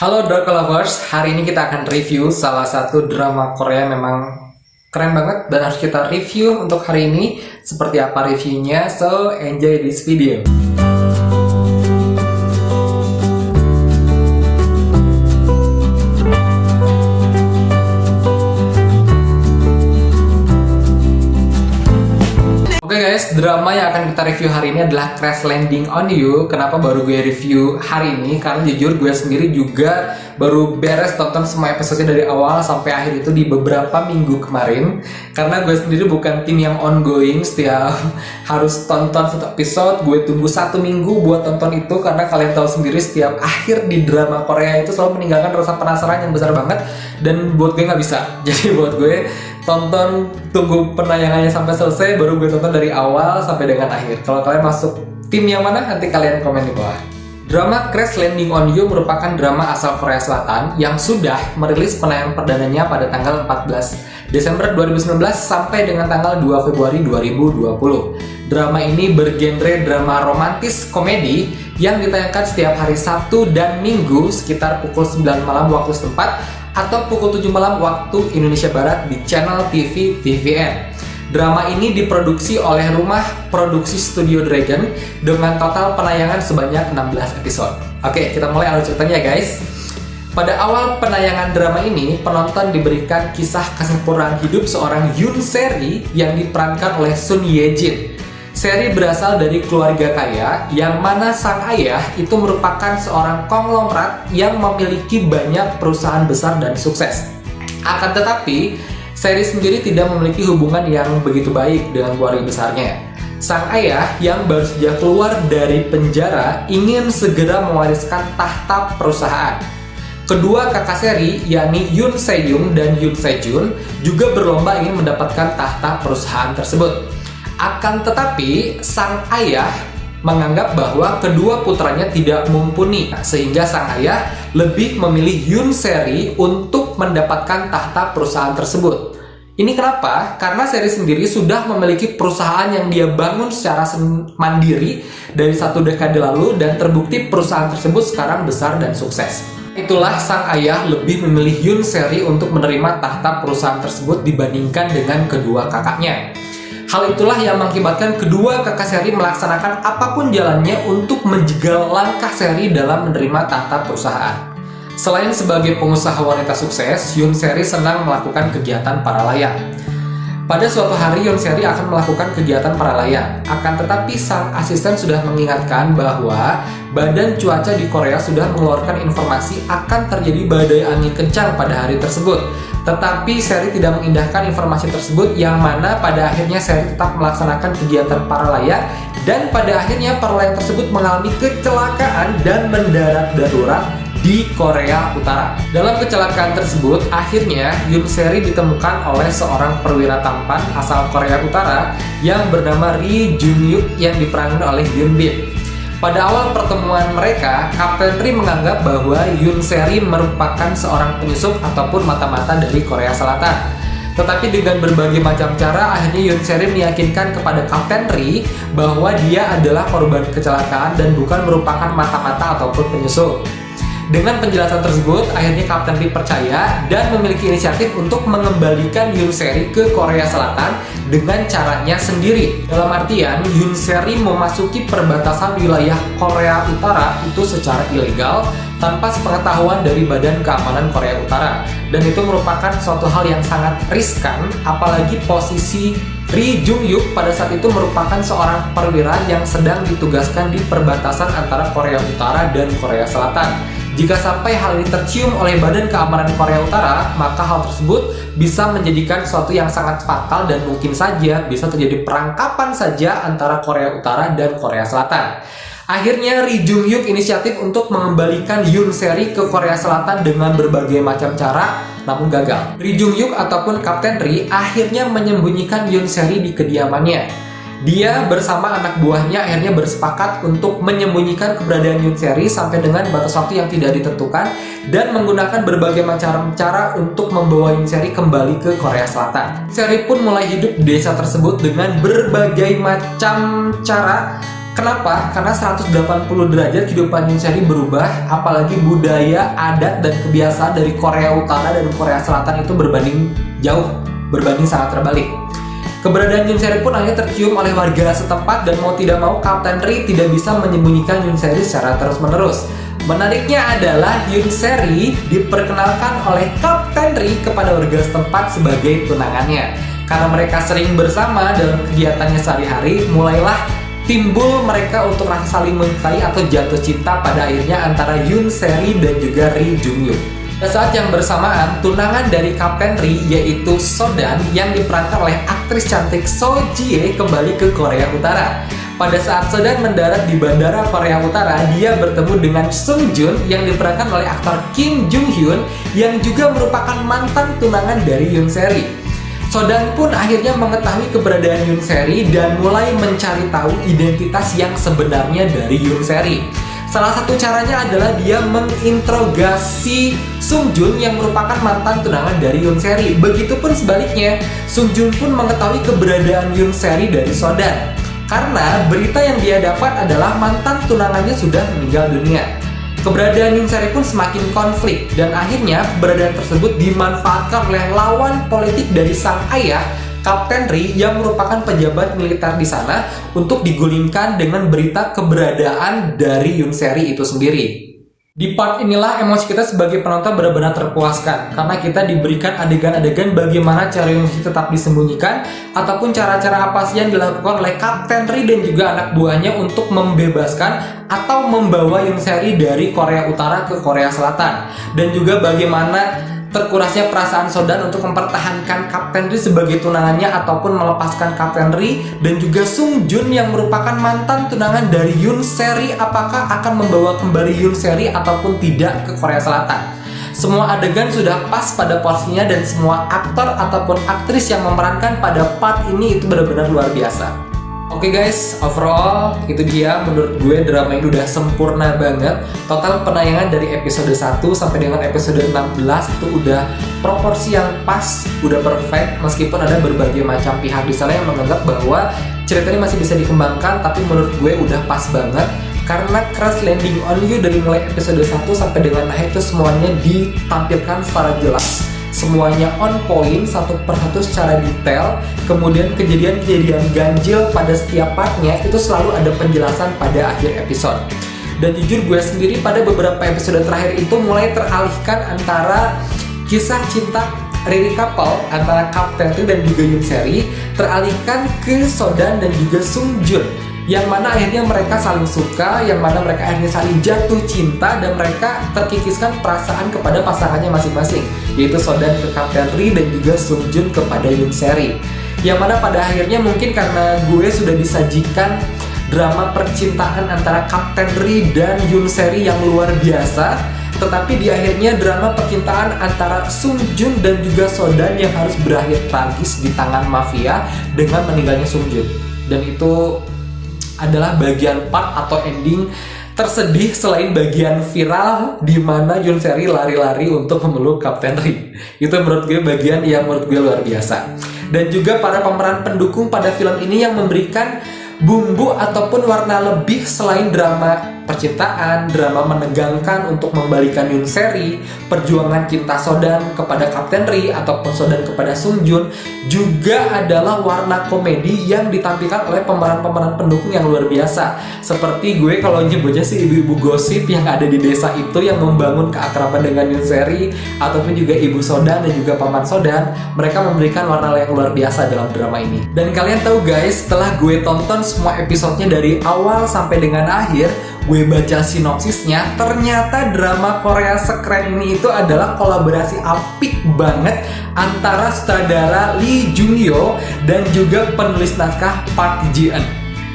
Halo Drama Lovers, hari ini kita akan review salah satu drama Korea memang keren banget dan harus kita review untuk hari ini. Seperti apa reviewnya, so enjoy this video. Oke guys, drama yang akan kita review hari ini adalah Crash Landing on You. Kenapa baru gue review hari ini? Karena jujur gue sendiri juga baru beres tonton semua episode dari awal sampai akhir itu di beberapa minggu kemarin. Karena gue sendiri bukan tim yang ongoing, setiap harus tonton satu episode, gue tunggu 1 minggu buat tonton itu. Karena kalian tahu sendiri setiap akhir di drama Korea itu selalu meninggalkan rasa penasaran yang besar banget. Dan buat gue nggak bisa. Jadi buat gue tonton, tunggu penayangannya sampai selesai, baru gue tonton dari awal sampai dengan akhir. Kalau kalian masuk tim yang mana, nanti kalian komen di bawah. Drama Crash Landing on You merupakan drama asal Korea Selatan yang sudah merilis penayangan perdananya pada tanggal 14 Desember 2019 sampai dengan tanggal 2 Februari 2020. Drama ini bergenre drama romantis komedi yang ditayangkan setiap hari Sabtu dan Minggu sekitar pukul 9 malam waktu setempat atau pukul 7 malam waktu Indonesia Barat di channel TV TVN. Drama ini diproduksi oleh Rumah Produksi Studio Dragon dengan total penayangan sebanyak 16 episode. Oke, kita mulai alur ceritanya guys. Pada awal penayangan drama ini, penonton diberikan kisah kesempurnaan hidup seorang Yoon Seri yang diperankan oleh Sun Ye Jin. Seri berasal dari keluarga kaya, yang mana sang ayah itu merupakan seorang konglomerat yang memiliki banyak perusahaan besar dan sukses. Akan tetapi, Seri sendiri tidak memiliki hubungan yang begitu baik dengan keluarga besarnya. Sang ayah yang baru saja keluar dari penjara ingin segera mewariskan tahta perusahaan. Kedua kakak Seri, yakni Yoon Se-young dan Yoon Se-jun, juga berlomba ingin mendapatkan tahta perusahaan tersebut. Akan tetapi, sang ayah menganggap bahwa kedua putranya tidak mumpuni, sehingga sang ayah lebih memilih Yoon Seri untuk mendapatkan tahta perusahaan tersebut. Ini kenapa? Karena Seri sendiri sudah memiliki perusahaan yang dia bangun secara mandiri dari 1 dekade lalu dan terbukti perusahaan tersebut sekarang besar dan sukses. Itulah sang ayah lebih memilih Yoon Seri untuk menerima tahta perusahaan tersebut dibandingkan dengan kedua kakaknya. Hal itulah yang mengakibatkan kedua kakak Seri melaksanakan apapun jalannya untuk menjegal langkah Seri dalam menerima tahta perusahaan. Selain sebagai pengusaha wanita sukses, Yoon Seri senang melakukan kegiatan para layang. Pada suatu hari Yoon Seri akan melakukan kegiatan para layang. Akan tetapi sang asisten sudah mengingatkan bahwa Badan Cuaca di Korea sudah mengeluarkan informasi akan terjadi badai angin kencang pada hari tersebut. Tetapi Seri tidak mengindahkan informasi tersebut, yang mana pada akhirnya Seri tetap melaksanakan kegiatan para layang dan pada akhirnya para layang tersebut mengalami kecelakaan dan mendarat darurat di Korea Utara. Dalam kecelakaan tersebut, akhirnya Yoon Seri ditemukan oleh seorang perwira tampan asal Korea Utara yang bernama Ri Jung Yuk yang diperankan oleh Yoon Bin. Pada awal pertemuan mereka, Kapten Ri menganggap bahwa Yoon Seri merupakan seorang penyusup ataupun mata-mata dari Korea Selatan. Tetapi dengan berbagai macam cara, akhirnya Yoon Seri meyakinkan kepada Kapten Ri bahwa dia adalah korban kecelakaan dan bukan merupakan mata-mata ataupun penyusup. Dengan penjelasan tersebut, akhirnya Kapten Ri percaya dan memiliki inisiatif untuk mengembalikan Yoon Seri ke Korea Selatan dengan caranya sendiri. Dalam artian, Yoon Seri memasuki perbatasan wilayah Korea Utara itu secara ilegal tanpa sepengetahuan dari Badan Keamanan Korea Utara. Dan itu merupakan suatu hal yang sangat riskan, apalagi posisi Ri Jung Yuk pada saat itu merupakan seorang perwira yang sedang ditugaskan di perbatasan antara Korea Utara dan Korea Selatan. Jika sampai hal ini tercium oleh Badan Keamanan Korea Utara, maka hal tersebut bisa menjadikan sesuatu yang sangat fatal dan mungkin saja bisa terjadi perangkapan saja antara Korea Utara dan Korea Selatan. Akhirnya Ri Jung Yuk inisiatif untuk mengembalikan Yoon Seri ke Korea Selatan dengan berbagai macam cara, namun gagal. Ri Jung Yuk ataupun Kapten Ri akhirnya menyembunyikan Yoon Seri di kediamannya. Dia bersama anak buahnya akhirnya bersepakat untuk menyembunyikan keberadaan Yoon Seri sampai dengan batas waktu yang tidak ditentukan dan menggunakan berbagai macam cara untuk membawa Yoon Seri kembali ke Korea Selatan. Seri pun mulai hidup di desa tersebut dengan berbagai macam cara Kenapa? Karena 180 derajat kehidupan Yoon Se-ri berubah, apalagi budaya, adat, dan kebiasaan dari Korea Utara dan Korea Selatan itu berbanding jauh, berbanding sangat terbalik. Keberadaan Yoon Se-ri pun akhirnya tercium oleh warga setempat dan mau tidak mau Kapten Ri tidak bisa menyembunyikan Yoon Se-ri secara terus-menerus. Menariknya adalah Yoon Se-ri diperkenalkan oleh Kapten Ri kepada warga setempat sebagai tunangannya. Karena mereka sering bersama dalam kegiatannya sehari-hari, mulailah timbul mereka untuk rasa saling menyukai atau jatuh cinta pada akhirnya antara Yoon Se-ri dan juga Ri Jung-hyuk. Pada saat yang bersamaan, tunangan dari Kapten Ri yaitu So-dan yang diperankan oleh aktris cantik So Ji-hye kembali ke Korea Utara. Pada saat So-dan mendarat di bandara Korea Utara, dia bertemu dengan Sung Joon yang diperankan oleh aktor Kim Jung Hyun yang juga merupakan mantan tunangan dari Yoon Se-ri. So-dan pun akhirnya mengetahui keberadaan Yoon Se-ri dan mulai mencari tahu identitas yang sebenarnya dari Yoon Se-ri. Salah satu caranya adalah dia menginterogasi Sung Joon yang merupakan mantan tunangan dari Yoon Se-ri. Begitupun sebaliknya, Sung Joon pun mengetahui keberadaan Yoon Se-ri dari So-dan. Karena berita yang dia dapat adalah mantan tunangannya sudah meninggal dunia. Keberadaan Yoon Se-ri pun semakin konflik dan akhirnya keberadaan tersebut dimanfaatkan oleh lawan politik dari sang ayah, Kapten Ri, yang merupakan pejabat militer di sana untuk digulingkan dengan berita keberadaan dari Yoon Se-ri itu sendiri. Di part inilah emosi kita sebagai penonton benar-benar terpuaskan karena kita diberikan adegan-adegan bagaimana cara Yoon Se-ri tetap disembunyikan ataupun cara-cara apa sih yang dilakukan oleh Kapten Ri dan juga anak buahnya untuk membebaskan atau membawa Yoon Se-ri dari Korea Utara ke Korea Selatan, dan juga bagaimana terkurasnya perasaan So-dan untuk mempertahankan Kapten Ri sebagai tunangannya ataupun melepaskan Kapten Ri, dan juga Sung Joon yang merupakan mantan tunangan dari Yoon Se-ri apakah akan membawa kembali Yoon Se-ri ataupun tidak ke Korea Selatan. Semua adegan sudah pas pada porsinya dan semua aktor ataupun aktris yang memerankan pada part ini itu benar-benar luar biasa. Oke guys, overall itu dia menurut gue drama ini udah sempurna banget. Total penayangan dari episode 1 sampai dengan episode 16 itu udah proporsi yang pas, udah perfect. Meskipun ada berbagai macam pihak di sana yang menganggap bahwa cerita ini masih bisa dikembangkan, tapi menurut gue udah pas banget. Karena Crash Landing on You dari mulai episode 1 sampai dengan akhir itu semuanya ditampilkan secara jelas. Semuanya on point, satu persatu secara detail. Kemudian kejadian-kejadian ganjil pada setiap partnya itu selalu ada penjelasan pada akhir episode. Dan jujur gue sendiri pada beberapa episode terakhir itu mulai teralihkan antara kisah cinta Riri couple antara Kapten Ri dan juga Yoon Se-ri teralihkan ke So-dan dan juga Sung Joon, yang mana akhirnya mereka saling suka, yang mana mereka akhirnya saling jatuh cinta dan mereka terkikiskan perasaan kepada pasangannya masing-masing, yaitu So-dan ke Kapten Ri dan juga Sung Joon kepada Yoon Se-ri. Yang mana pada akhirnya mungkin karena gue sudah disajikan drama percintaan antara Kapten Ri dan Yoon Se-ri yang luar biasa, tetapi di akhirnya drama percintaan antara Sung Joon dan juga So-dan yang harus berakhir tragis di tangan mafia dengan meninggalnya Sung Joon. Dan itu adalah bagian part atau ending tersedih selain bagian viral di mana Yoon Se-ri lari-lari untuk memeluk Kapten Ri. Itu menurut gue bagian yang menurut gue luar biasa. Dan juga para pemeran pendukung pada film ini yang memberikan bumbu ataupun warna lebih selain drama percintaan, drama menegangkan untuk membalikan Yoon Se-ri, perjuangan cinta So-dan kepada Kapten Ri ataupun So-dan kepada Sung Joon, juga adalah warna komedi yang ditampilkan oleh pemeran-pemeran pendukung yang luar biasa. Seperti gue kalau nyebutnya sih ibu-ibu gosip yang ada di desa itu yang membangun keakraban dengan Yoon Se-ri, ataupun juga ibu So-dan dan juga paman So-dan, mereka memberikan warna yang luar biasa dalam drama ini. Dan kalian tahu guys, setelah gue tonton semua episodenya dari awal sampai dengan akhir, gue baca sinopsisnya, ternyata drama Korea sekeren ini itu adalah kolaborasi apik banget antara sutradara Lee Jung Yo dan juga penulis naskah Park Ji Eun.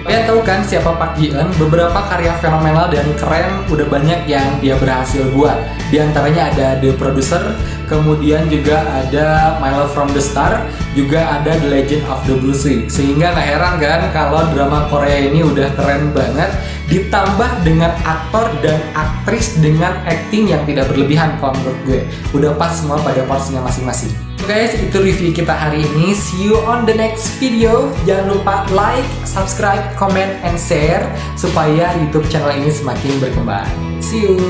Kalian tahu kan siapa Park Ji Eun? Beberapa karya fenomenal dan keren udah banyak yang dia berhasil buat. Di antaranya ada The Producer, kemudian juga ada My Love from the Star, juga ada The Legend of the Blue Sea. Sehingga gak heran kan kalau drama Korea ini udah keren banget, ditambah dengan aktor dan aktris dengan acting yang tidak berlebihan kalau menurut gue. Udah pas semua pada porsinya masing-masing. Guys, itu review kita hari ini. See you on the next video. Jangan lupa like, subscribe, comment, and share supaya YouTube channel ini semakin berkembang. See you.